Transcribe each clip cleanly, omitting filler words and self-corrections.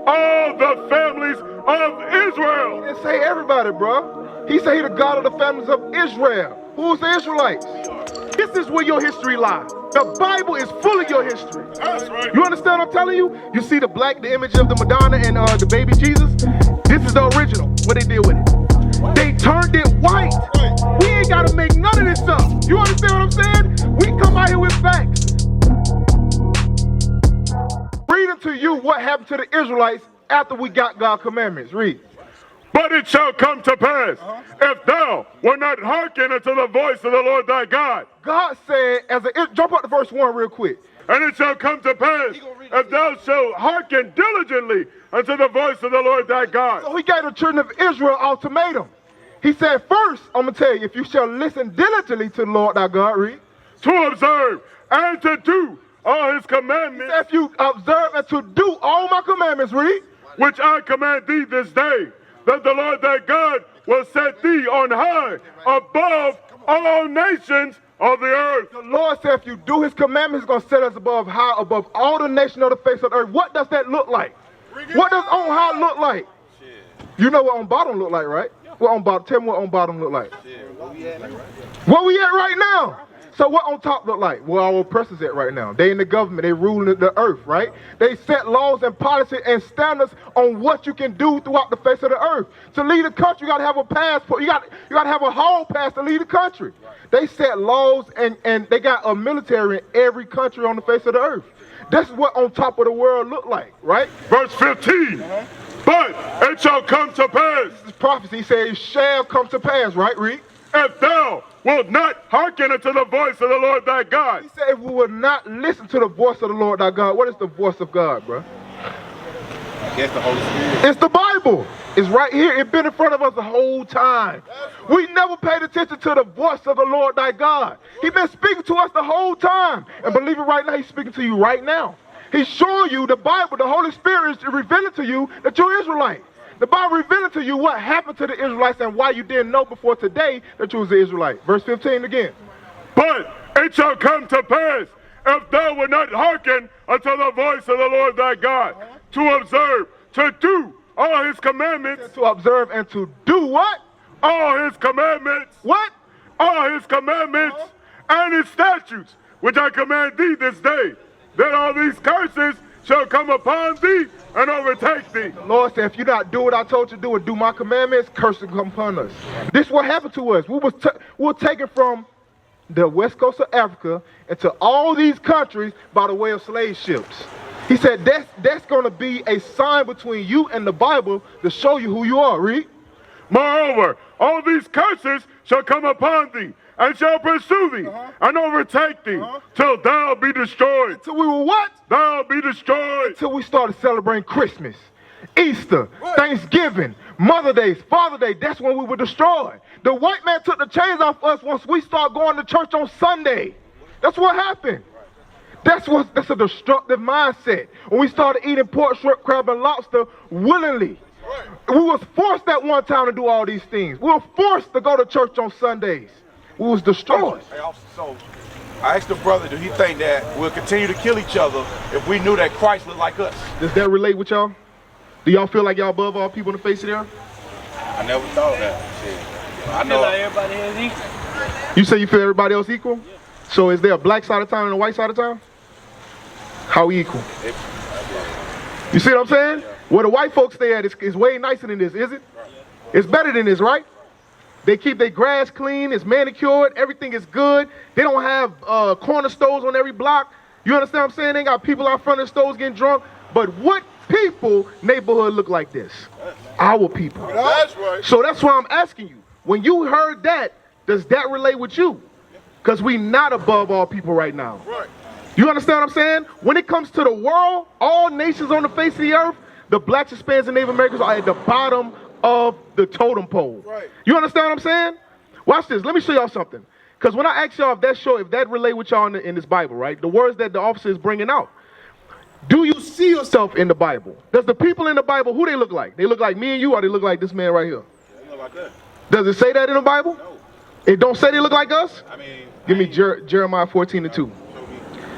all the families of Israel. He didn't say everybody, bro. He said he the God of the families of Israel. Who's the Israelites? This is where your history lies. The Bible is full of your history. That's right. You understand what I'm telling you? You see the image of the Madonna and the baby Jesus? This is the original. What they did with it? They turned it white. We ain't got to make none of this up. You understand what I'm saying? We come out here with facts. Reading to you what happened to the Israelites after we got God's commandments. Read. But it shall come to pass, if thou wilt not hearken unto the voice of the Lord thy God. God said, jump up to verse 1 real quick. And it shall come to pass, if thou shalt hearken diligently unto the voice of the Lord thy God. So he gave the children of Israel ultimatum. He said, first, I'm going to tell you, if you shall listen diligently to the Lord thy God, read. To observe and to do all his commandments. If you observe and to do all my commandments, read. Which I command thee this day, that the Lord thy God will set thee on high above all nations of the earth. The Lord said if you do his commandments, he's going to set us above all the nations of the face of the earth. What does that look like? What does on high look like? You know what on bottom look like, right? What on bottom? Tell me what on bottom look like. Where we at right now? So what on top look like? Where our oppressors at right now? They in the government, they ruling the earth, right? They set laws and policy and standards on what you can do throughout the face of the earth. To lead a country, you gotta have a passport. You gotta have a hall pass to lead a country. They set laws and they got a military in every country on the face of the earth. That's what on top of the world look like, right? Verse 15. But it shall come to pass. This is prophecy. He said it shall come to pass, right? Read. If thou wilt not hearken unto the voice of the Lord thy God. He said if we will not listen to the voice of the Lord thy God. What is the voice of God, bro? I guess the Holy Spirit. It's the Bible. It's right here. It's been in front of us the whole time. We never paid attention to the voice of the Lord thy God. He's been speaking to us the whole time. And believe it right now, he's speaking to you right now. He's showing you the Bible. The Holy Spirit is revealing to you that you're Israelite. The Bible revealing to you what happened to the Israelites and why you didn't know before today that you was an Israelite. Verse 15 again. But it shall come to pass, if thou wilt not hearken unto the voice of the Lord thy God, to observe, to do all his commandments. To observe and to do what? All his commandments. What? All his commandments and his statutes, which I command thee this day, that all these curses shall come upon thee and overtake thee. The Lord said, if you not do what I told you to do and do my commandments, curses come upon us. This is what happened to us. We were taken from the west coast of Africa into all these countries by the way of slave ships. He said that's going to be a sign between you and the Bible to show you who you are. Read. Moreover, all these curses shall come upon thee, and shall pursue thee, and overtake thee, till thou be destroyed. Until we were what? Thou be destroyed. Until we started celebrating Christmas, Easter, Thanksgiving, Mother Day, Father Day. That's when we were destroyed. The white man took the chains off us once we started going to church on Sunday. That's what happened. That's a destructive mindset. When we started eating pork, shrimp, crab, and lobster willingly. We was forced at one time to do all these things. We were forced to go to church on Sundays. We was destroyed. Hey, so I asked the brother, do he think that we'll continue to kill each other if we knew that Christ was like us? Does that relate with y'all? Do y'all feel like y'all above all people in the face of the earth? I never thought of that. Shit. I know like everybody is equal. You say you feel everybody else equal? Yeah. So is there a black side of town and a white side of town? How equal? You see what I'm saying? Where the white folks stay at is way nicer than this, is it? It's better than this, right? They keep their grass clean, it's manicured, everything is good. They don't have corner stores on every block. You understand what I'm saying? They got people out front of the stores getting drunk. But what people neighborhood look like this? Our people. That's right. So that's why I'm asking you. When you heard that, does that relate with you? Because we not above all people right now. Right. You understand what I'm saying? When it comes to the world, all nations on the face of the earth, the blacks, Hispanics, and Native Americans are at the bottom of the totem pole. Right. You understand what I'm saying? Watch this. Let me show y'all something. Because when I ask y'all if that relate with y'all in this Bible, right? The words that the officer is bringing out. Do you see yourself in the Bible? Does the people in the Bible, who they look like? They look like me and you, or they look like this man right here? They look like that. Does it say that in the Bible? No. It don't say they look like us? I mean, Give me Jeremiah 14:2.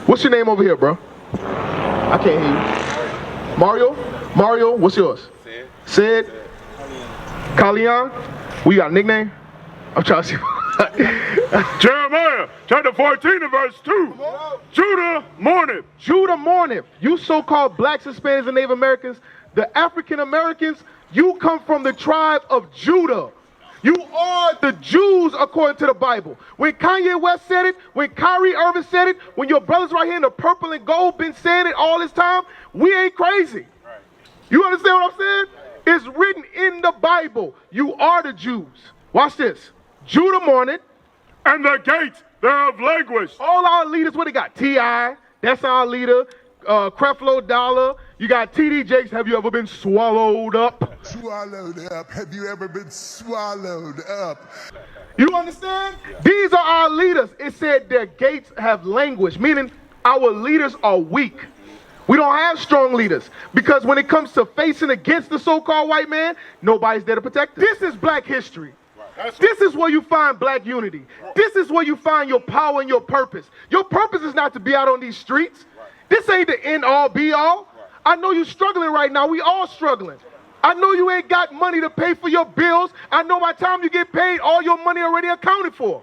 What's your name over here, bro? I can't hear you. Mario? Mario, what's yours? Sid. Kalian. We got a nickname? I'm trying to see. Jeremiah chapter 14 and verse 2. Judah mourneth. Judah mourneth. You so-called blacks, Hispanics, and Native Americans, the African Americans, you come from the tribe of Judah. You are the Jews according to the Bible. When Kanye West said it, when Kyrie Irving said it, when your brothers right here in the purple and gold been saying it all this time, we ain't crazy. You understand what I'm saying? It's written in the Bible. You are the Jews. Watch this. Judah mourneth. And the gates thereof languish. All our leaders, what they got? T.I., that's our leader. Creflo Dollar. You got T.D. Jakes. Have you ever been swallowed up? Swallowed up. Have you ever been swallowed up? You understand? These are our leaders. It said their gates have languished, meaning our leaders are weak. We don't have strong leaders because when it comes to facing against the so-called white man, nobody's there to protect us. This is black history. This is where you find black unity. This is where you find your power and your purpose. Your purpose is not to be out on these streets. This ain't the end all be all. I know you're struggling right now. We all struggling. I know you ain't got money to pay for your bills. I know by the time you get paid, all your money already accounted for.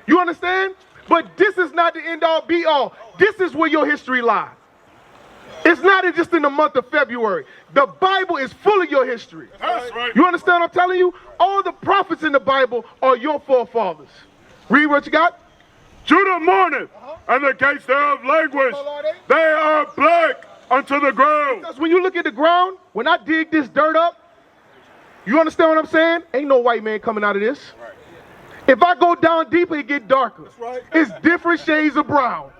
You understand? But this is not the end all be all. This is where your history lies. It's not just in the month of February. The Bible is full of your history. That's right. You understand what I'm telling you? All the prophets in the Bible are your forefathers. Read what you got. Judah mourneth, and the gates thereof languish. They are black unto the ground. Because when you look at the ground, when I dig this dirt up, you understand what I'm saying? Ain't no white man coming out of this. If I go down deeper, it get darker. It's different shades of brown.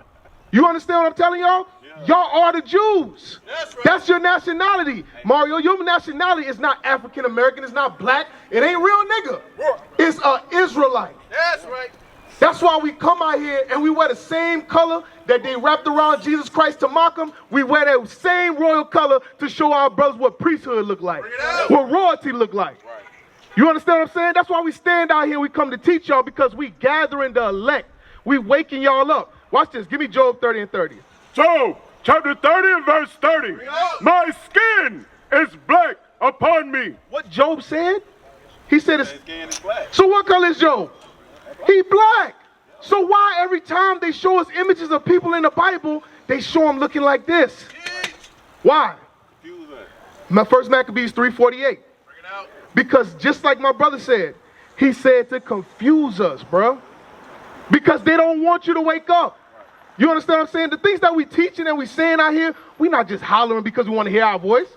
You understand what I'm telling y'all? Y'all are the Jews. That's your nationality. Mario, your nationality is not African American. It's not black. It ain't real nigga. It's an Israelite. That's right. That's why we come out here and we wear the same color that they wrapped around Jesus Christ to mock him. We wear that same royal color to show our brothers what priesthood look like, what royalty look like. You understand what I'm saying? That's why we stand out here. We come to teach y'all because we gathering the elect. We waking y'all up. Watch this. Give me Job 30 and 30. Job chapter 30 and verse 30. My skin is black upon me. What Job said? He said it's black. So what color is Job? He black. So why every time they show us images of people in the Bible, they show them looking like this? Why? My first Maccabees 3:48. Because just like my brother said, he said to confuse us, bro. Because they don't want you to wake up. You understand what I'm saying? The things that we teaching and we saying out here, we not just hollering because we want to hear our voice.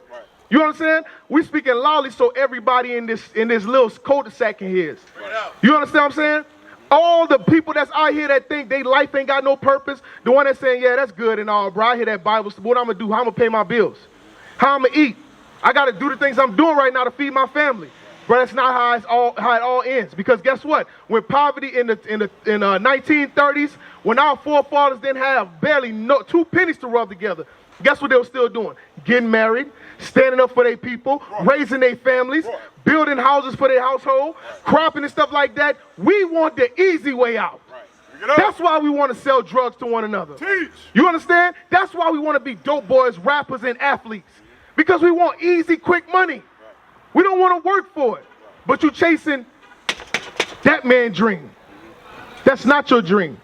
You understand? We speaking loudly so everybody in this little cul-de-sac can hear us. You understand what I'm saying? All the people that's out here that think their life ain't got no purpose, the one that's saying, yeah, that's good and all, bro. I hear that Bible. What I'm going to do? How I'm going to pay my bills? How I'm going to eat? I got to do the things I'm doing right now to feed my family. But that's not how it all ends. Because guess what? When poverty in the 1930s, when our forefathers didn't have barely 2 pennies to rub together, guess what they were still doing? Getting married, standing up for their people, raising their families, building houses for their household, cropping and stuff like that. We want the easy way out. That's why we want to sell drugs to one another. You understand? That's why we want to be dope boys, rappers, and athletes. Because we want easy, quick money. We don't want to work for it. But you chasing that man's dream. That's not your dream.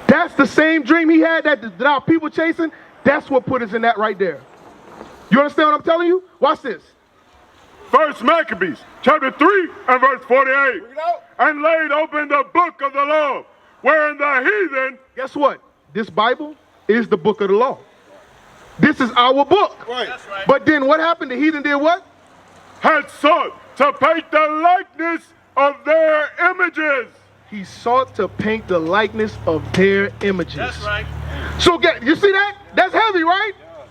That's the same dream he had that our people chasing. That's what put us in that right there. You understand what I'm telling you? Watch this. First Maccabees chapter 3 and verse 48. And laid open the book of the law, wherein the heathen. Guess what? This Bible is the book of the law. This is our book. Right. But then what happened? The heathen did what? Had sought to paint the likeness of their images. He sought to paint the likeness of their images. That's right. So you see that? That's heavy, right? Yeah.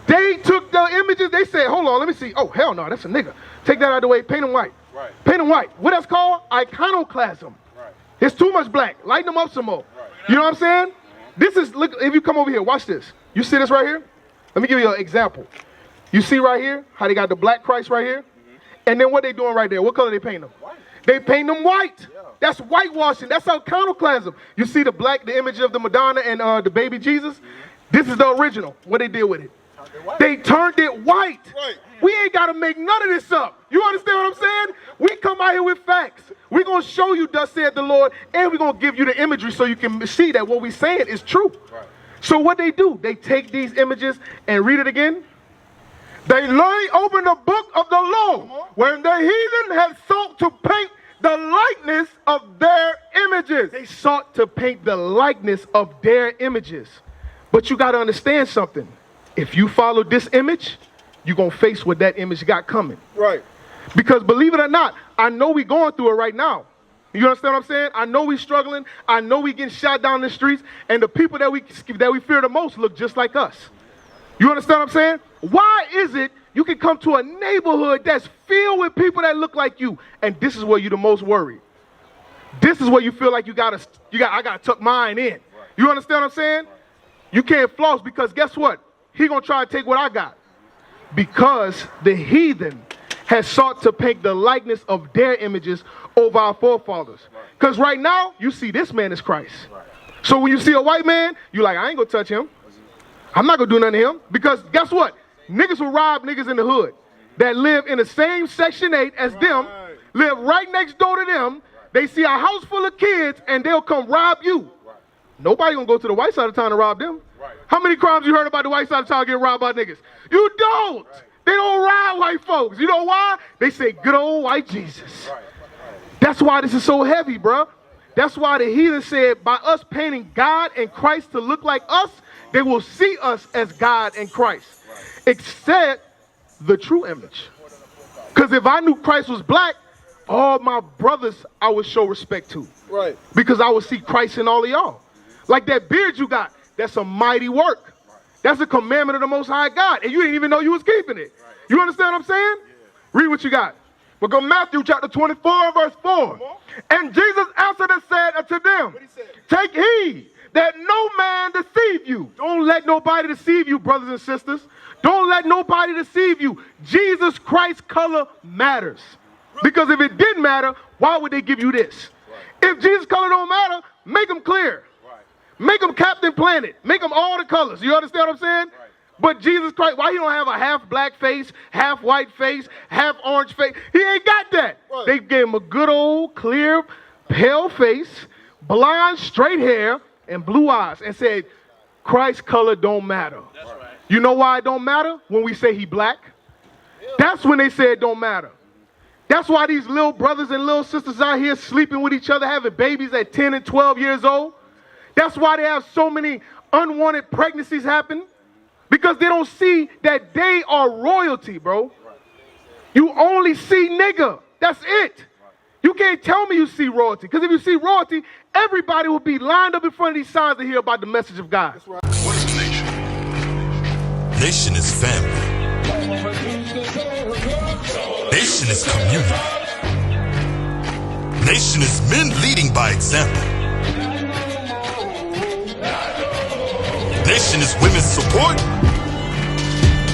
They took the images. They said, hold on, let me see. Oh, hell no, that's a nigga. Take that out of the way. Paint them white. Right. Paint them white. What that's called? Iconoclasm. Right. It's too much black. Lighten them up some more. Right. You know what I'm saying? This is, look, if you come over here, watch this. You see this right here? Let me give you an example. You see right here how they got the black Christ right here? And then what they doing right there? What color they paint them? White. They paint them white. Yeah. That's whitewashing. That's iconoclasm. You see the black, the image of the Madonna and the baby Jesus? This is the original. What they did with it? They turned it white. We ain't got to make none of this up. You understand what I'm saying? We come out here with facts. We're going to show you, thus said the Lord, and we're going to give you the imagery so you can see that what we're saying is true. So what they do, they take these images and read it again. They lay open the book of the law, when the heathen had sought to paint the likeness of their images. They sought to paint the likeness of their images. But you got to understand something. If you follow this image, you're going to face what that image got coming. Right. Because believe it or not, I know we going through it right now. You understand what I'm saying? I know we struggling. I know we getting shot down the streets. And the people that we fear the most look just like us. You understand what I'm saying? Why is it you can come to a neighborhood that's filled with people that look like you, and this is where you're the most worried? This is where you feel like I gotta tuck mine in. You understand what I'm saying? You can't floss because guess what? He gonna try to take what I got. Because the heathen has sought to paint the likeness of their images over our forefathers. Because right now, you see this man is Christ. So when you see a white man, you're like, I ain't gonna touch him. I'm not gonna do nothing to him. Because guess what? Niggas will rob niggas in the hood that live in the same Section 8 as them, live right next door to them. They see a house full of kids and they'll come rob you. Nobody gonna go to the white side of town to rob them. How many crimes you heard about the white side of town getting robbed by niggas? You don't. They don't rob white folks. You know why? They say good old white Jesus. That's why this is so heavy, bro. That's why the heathen said by us painting God and Christ to look like us, they will see us as God and Christ. Except the true image. Because if I knew Christ was black, all my brothers I would show respect to. Right. Because I would see Christ in all of y'all. Like that beard you got, that's a mighty work. That's a commandment of the Most High God. And you didn't even know you was keeping it. You understand what I'm saying? Read what you got. We'll go Matthew chapter 24, verse 4. And Jesus answered and said unto them, take heed that no man deceive you. Don't let nobody deceive you, brothers and sisters. Don't let nobody deceive you. Jesus Christ's color matters. Because if it didn't matter, why would they give you this? If Jesus' color don't matter, make them clear. Make them Captain Planet. Make them all the colors. You understand what I'm saying? But Jesus Christ, why he don't have a half black face, half white face, half orange face? He ain't got that. They gave him a good old, clear, pale face, blonde, straight hair, and blue eyes, and said, Christ's color don't matter. That's right. You know why it don't matter? When we say he black. That's when they say it don't matter. That's why these little brothers and little sisters out here sleeping with each other, having babies at 10 and 12 years old. That's why they have so many unwanted pregnancies happen. Because they don't see that they are royalty, bro. You only see nigga. That's it. You can't tell me you see royalty. Because if you see royalty, everybody will be lined up in front of these signs to hear about the message of God. What is a nation? Nation is family. Nation is community. Nation is men leading by example. Nation is women's support.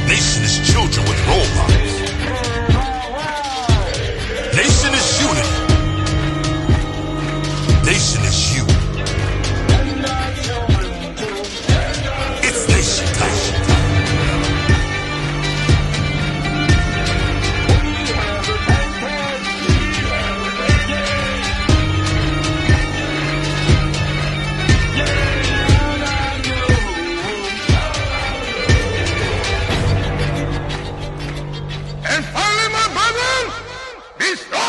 Nation is children with role models. Nation is unity. Nation is you. It's nation time. And finally, my brethren, be strong.